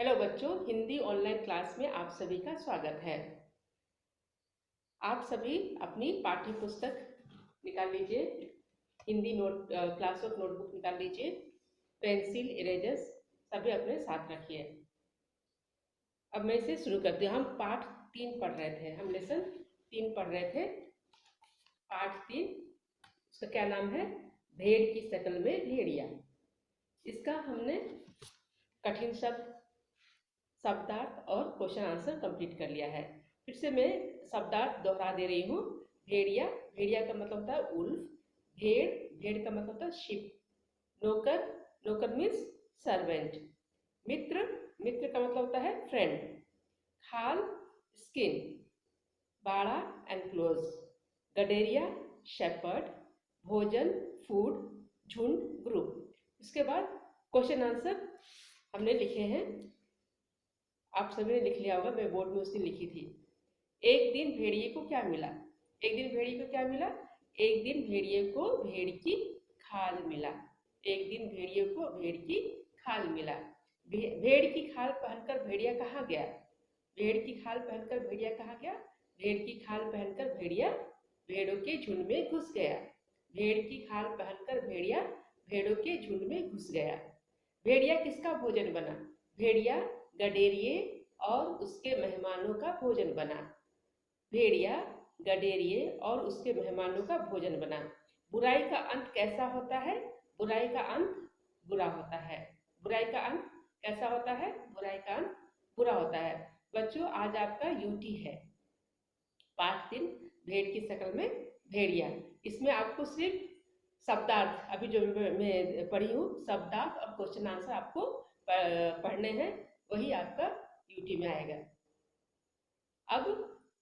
Hello बच्चों, Hindi online class में आप सभी का स्वागत है। आप सभी अपनी पाठ्य पुस्तक निकाल लीजिए, हिंदी क्लास वर्क नोटबुक निकाल लीजिए, पेंसिल, इरेजर्स सभी अपने साथ रखिए। अब मैं इसे शुरू करती हूँ। हम पाठ 3 पढ़ रहे थे, हम लेसन 3 पढ़ रहे थे। पाठ 3, उसका क्या नाम है? भेड़ की शक्ल में भेड़िया। इसका हमने कठिन शब्द, शब्दार्थ और क्वेश्चन आंसर कंप्लीट कर लिया है। फिर से मैं शब्दार्थ दोहरा दे रही हूँ। भेड़िया, भेड़िया का मतलब होता है उल्फ। भेड़, भेड़ का मतलब होता है शिप। नौकर, नौकर मीन्स सर्वेंट। मित्र, मित्र का मतलब होता है फ्रेंड। खाल, स्किन। बाड़ा, एनक्लोज। गडेरिया, शेपर्ड। भोजन, फूड। झुंड, ग्रुप। इसके बाद क्वेश्चन आंसर हमने लिखे हैं, आप सभी ने लिख लिया होगा, मैं बोर्ड में उस दिन लिखी थी। एक दिन भेड़िए को क्या मिला? एक दिन भेड़िए को क्या मिला? एक दिन भेड़िए को भेड़ की खाल मिला। एक दिन भेड़िए को भेड़ की खाल मिला। भेड़ की खाल पहनकर भेड़िया कहाँ गया? भेड़ की खाल पहनकर भेड़िया कहाँ गया? भेड़ की खाल पहनकर भेड़िया भेड़ों के झुंड में घुस गया। भेड़ की खाल पहनकर भेड़िया भेड़ों के झुंड में घुस गया। भेड़िया किसका भोजन बना? भेड़िया गडेरिए और उसके मेहमानों का भोजन बना। भेड़िया गडेरिए और उसके मेहमानों का भोजन बना। बुराई का अंत कैसा होता है? बुराई का अंत बुरा होता है। बुराई का अंत कैसा होता है? बुराई का अंत बुरा होता है। बच्चों, आज आपका यूटी है, पाठ 3, भेड़ की शक्ल में भेड़िया। इसमें आपको सिर्फ शब्दार्थ, अभी जो मैं पढ़ी हूँ, शब्दार्थ और क्वेश्चन आंसर आपको पढ़ने हैं, वही आपका यूटी में आएगा। अब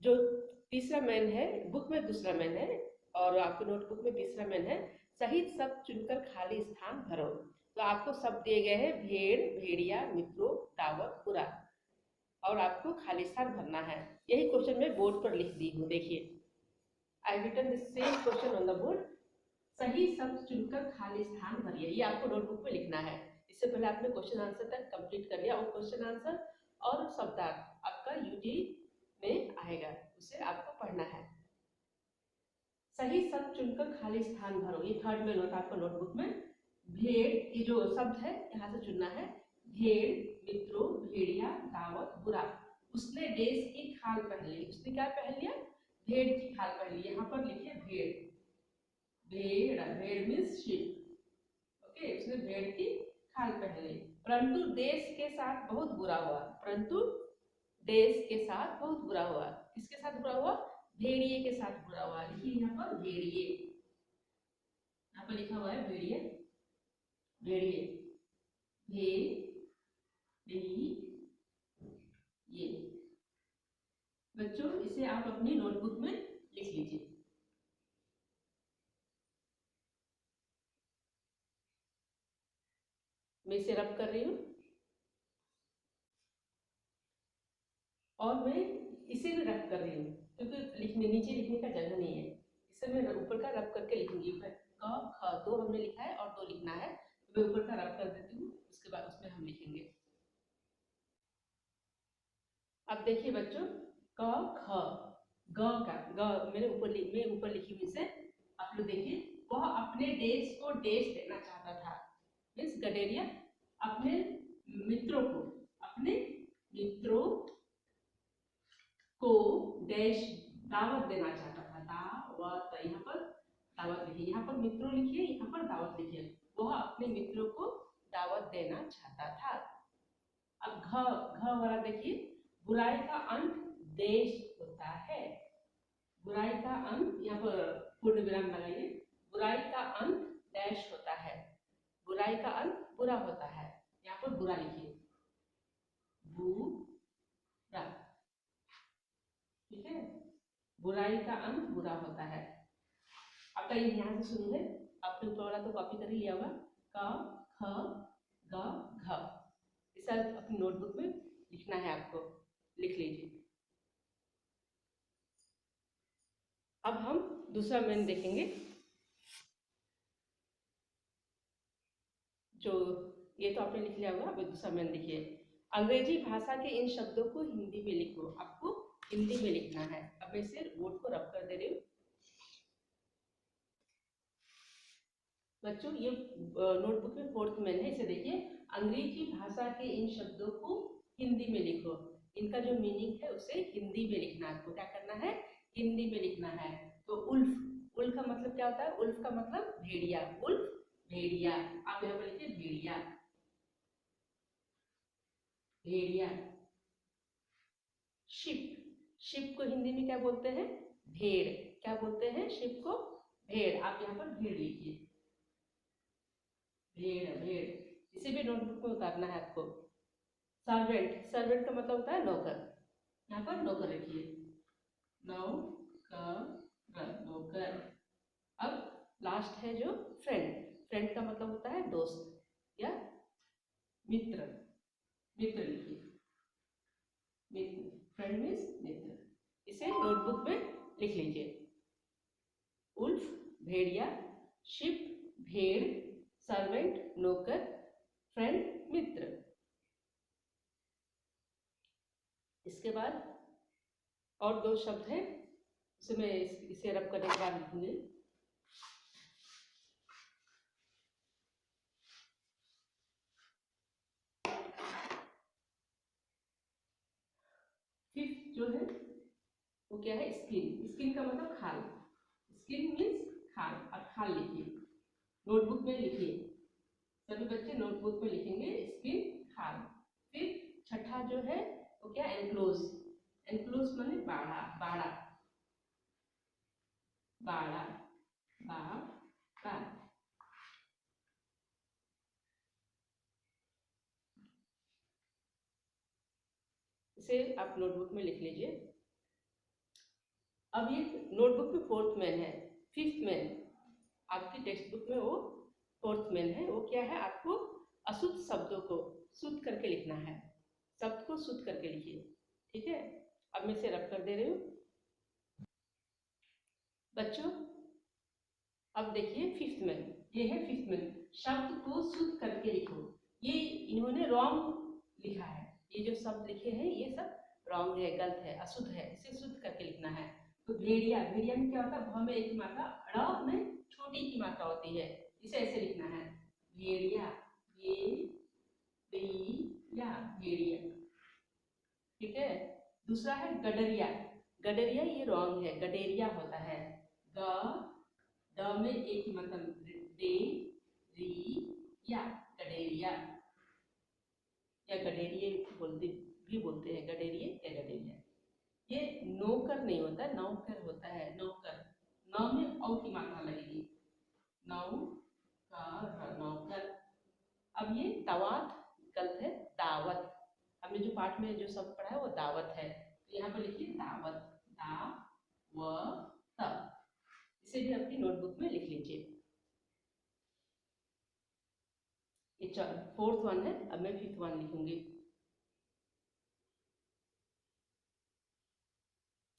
जो तीसरा मैन है, बुक में दूसरा मैन है और आपके नोटबुक में तीसरा मैन है, सही शब्द चुनकर खाली स्थान भरो। तो आपको शब्द दिए गए हैं भेड़, भेड़िया, मित्रों, दावत, बुरा, और आपको खाली स्थान भरना है। यही क्वेश्चन मैं बोर्ड पर लिख दी हूँ, देखिए। I written the same question on the board. सही शब्द चुनकर खाली स्थान भरिए, ये आपको नोटबुक में लिखना है। इससे पहले आपने क्वेश्चन आंसर तक कंप्लीट कर लिया, और क्वेश्चन आंसर और शब्दार्थ आपका यूटी में आएगा, उसे आपको पढ़ना है। सही शब्द चुनकर खाली स्थान भरो, ये थर्ड में होता है आपका नोटबुक में। भेड़, ये जो शब्द है यहाँ से चुनना है। भेड़, मित्रों, भेड़िया, दावत, बुरा। उसने देश की खाल पहन ली। उसने क्या पहन लिया? भेड़ की खाल पहन ली। यहाँ पर लिखिए भेड़। भेड़, भेड़ मीन्स शिप। ओके, उसने भेड़ की खाल पहन ली। परंतु देश के साथ बहुत बुरा हुआ। परंतु देश के साथ बहुत बुरा हुआ। किसके साथ बुरा हुआ? भेड़िए के साथ बुरा हुआ। लिखिए यहाँ पर भेड़िए, यहाँ पर लिखा हुआ है भेड़िए, भेड़िए, ये। बच्चों, इसे आप अपनी नोटबुक में लिख लीजिए। मैं इसे रब कर रही हूँ, और मैं इसे भी रब कर रही हूँ, क्योंकि लिखने, नीचे लिखने का जगह नहीं है। इसे मैं ऊपर का रब करके लिखूंगी। क ख 2 हमने लिखा है और 2 लिखना है, तो मैं ऊपर का रब कर देती हूँ, उसके बाद उसमें हम लिखेंगे। अब देखिए बच्चों, क ख, ग का ग मैंने ऊपर लिखी हुई से, आप लोग देखिए। वह अपने देश को देश देना चाहता था। मीन्स गडेरिया अपने मित्रों को, अपने मित्रों को देश दावत देना चाहता था। दावत, यहाँ पर दावत लिखिए, यहाँ पर मित्रों लिखिए, यहाँ पर दावत लिखिए। वह अपने मित्रों को दावत देना चाहता था। अब घ वाला देखिए, बुराई का अंत देश होता है। बुराई का अंत, यहाँ पर पूर्ण विराम लगाइए। बुराई का अंत डैश होता है। बुराई का अंत बुरा होता है। यहाँ पर बुरा लिखिए, बुरा। ठीक है, बुराई का अंत बुरा होता है। आपका ये ध्यान से सुनिए, आपने ऊपर वाला तो कॉपी कर ही लिया होगा। क ख ग घ, इसे अपनी नोटबुक में लिखना है आपको, लिख लीजिए। अब हम दूसरा मैन देखेंगे, जो ये तो आपने लिख लिया होगा। अब दूसरा मैन देखिए। अंग्रेजी भाषा के इन शब्दों को हिंदी में लिखो, आपको हिंदी में लिखना है। अब मैं इसे बोर्ड को रब कर दे रही हूँ। बच्चों ये नोटबुक में फोर्थ मैन है, इसे देखिए। अंग्रेजी भाषा के इन शब्दों को हिंदी में लिखो, इनका जो मीनिंग है उसे हिंदी में लिखना। आपको क्या करना है? हिंदी में लिखना है। तो उल्फ, उल्फ का मतलब क्या होता है? उल्फ का मतलब भेड़िया, उल्फ भेड़िया। आप यहाँ पर लिखिए भेड़िया, भेड़िया। शिप, शिप को हिंदी में क्या बोलते हैं? भेड़। क्या बोलते हैं शिप को? भेड़। आप यहाँ पर भेड़ लिखिए, भेड़, भेड़। इसे भी नोटबुक में उतारना है आपको। सर्वेंट, सर्वेंट का मतलब होता है नौकर। यहाँ पर नौकर लिखिए, नौकर, नौकर। अब लास्ट है जो फ्रेंड, फ्रेंड का मतलब होता है दोस्त या मित्र, मित्र लिखिए, मित्र। फ्रेंड मीन्स मित्र। इसे नोटबुक में लिख लीजिए। उल्फ भेड़िया, शिप भेड़, सर्वेंट नौकर, फ्रेंड मित्र। इसके बाद और दो शब्द हैं, उसे मैं इसे रब करने के बाद लिखूंगी। फिफ्थ जो है वो क्या है? स्किन। स्किन का मतलब खाल, स्किन मीन्स खाल। अब खाल लिखिए, नोटबुक में लिखिए, सभी बच्चे नोटबुक में लिखेंगे स्किन खाल। फिर छठा जो है वो क्या? एनक्लोज। एनक्लोज माने बाड़ा, बाड़ा, बाड़ा, बाड़ा। इसे आप नोटबुक में लिख लीजिए। अब ये नोटबुक में फोर्थ मैन है। फिफ्थ मैन आपकी टेक्स्ट बुक में वो फोर्थ मैन है। वो क्या है? आपको अशुद्ध शब्दों को शुद्ध करके लिखना है, शब्द को शुद्ध करके लिखिए, ठीक है। अब मैं इसे रब कर दे रही हूँ। बच्चों अब देखिए फिफ्थ मैन, ये है फिफ्थ मैन। शब्द को शुद्ध करके लिखो। ये इन्होंने रॉन्ग लिखा है, ये जो शब्द लिखे हैं ये सब रॉन्ग है, गलत है, अशुद्ध है, इसे शुद्ध करके लिखना है। तो भेड़िया, भेड़िया में क्या होता है? भ में एक की मात्रा, ड़ में छोटी की मात्रा होती है, इसे ऐसे लिखना है, भेड़िया, भेड़िया, भेड़िया, ठीक है। दूसरा है गडरिया। गडरिया ये रॉन्ग है, गडेरिया होता है। ग ड में एक ही मतलब डे, री, या, गडेरिया या गडेरिए बोलते भी बोलते हैं, गडेरिए या गडेरिया। ये नौकर नहीं होता, नौकर होता है, नौकर। नौ में औ की मात्रा लगेगी, नौ का नौकर। अब ये दावत गलत है, दावत। हमने जो पाठ में जो शब्द पढ़ा है वो दावत है, तो यहाँ पर लिखिए दावत, दावत। इसे भी अपनी नोटबुक में लिख लीजिए। ये फोर्थ वन है, अब मैं फिफ्थ वन लिखूंगी।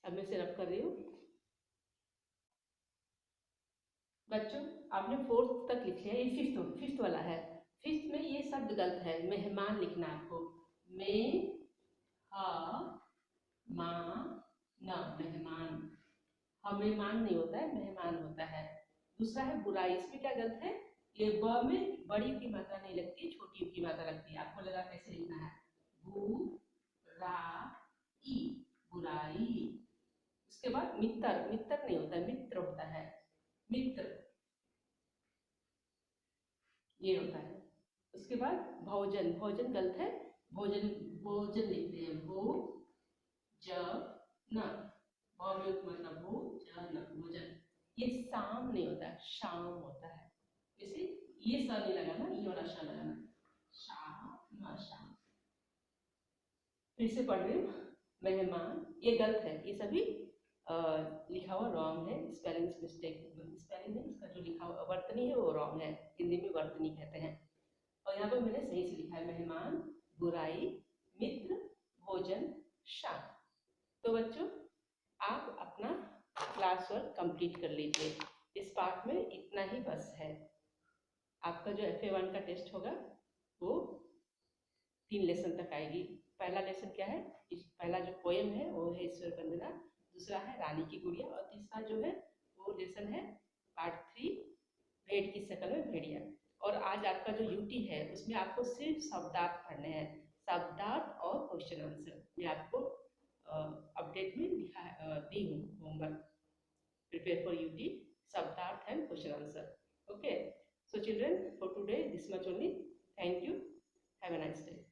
अब मैं इसे रब कर रही हूँ। बच्चों आपने फोर्थ तक लिख लिया, ये फिफ्थ फिफ्थ वाला है। फिफ्थ में ये शब्द गलत है, मेहमान लिखना आपको, में हा मा न, मेहमान। हाँ मेहमान नहीं होता है, मेहमान होता है। दूसरा है बुराई, इसमें क्या गलत है? ये ब में बड़ी की मात्रा नहीं लगती, छोटी की मात्रा लगती है। आपको लगा कैसे लिखना है? बुराई, बुराई। उसके बाद मित्र, मित्र नहीं होता है, मित्र होता है, मित्र ये होता है। उसके बाद भोजन, भोजन गलत है, भोजन, भोजन लिखते हैं, भो ज न, मतलब भोजन, भोजन। ये शाम नहीं होता, शाम होता है। जैसे ये स नहीं लगाना, ये वाला श लगाना, शाम, शाम। फिर से पढ़ रही हूँ, मेहमान ये गलत है, ये सभी लिखा हुआ रॉन्ग है, स्पेलिंग मिस्टेक, स्पेलिंग नहीं, इसका जो लिखा हुआ वर्तनी है वो रॉन्ग है, हिंदी में वर्तनी कहते हैं। और यहाँ पर मैंने सही से लिखा है, मेहमान, बुराई, मित्र, भोजन, शाम। तो बच्चों आप अपना क्लास वर्क कंप्लीट कर लीजिए। इस पार्ट में इतना ही बस है। आपका जो FA1 का टेस्ट होगा वो 3 लेसन तक आएगी। पहला लेसन क्या है, पहला जो पोएम है वो है ईश्वर वंदना, दूसरा है रानी की गुड़िया और तीसरा जो है वो लेसन है पार्ट 3 भेड़ की शक्ल में भेड़िया। और आज आपका जो यूटी है उसमें आपको सिर्फ शब्दार्थ पढ़ने हैं, शब्दार्थ और क्वेश्चन आंसर मैं आपको अपडेट में दी हूँ homework, prepare for UT, Sabdarth and question answer. Okay. So children, for today this much only. Thank you. Have a nice day.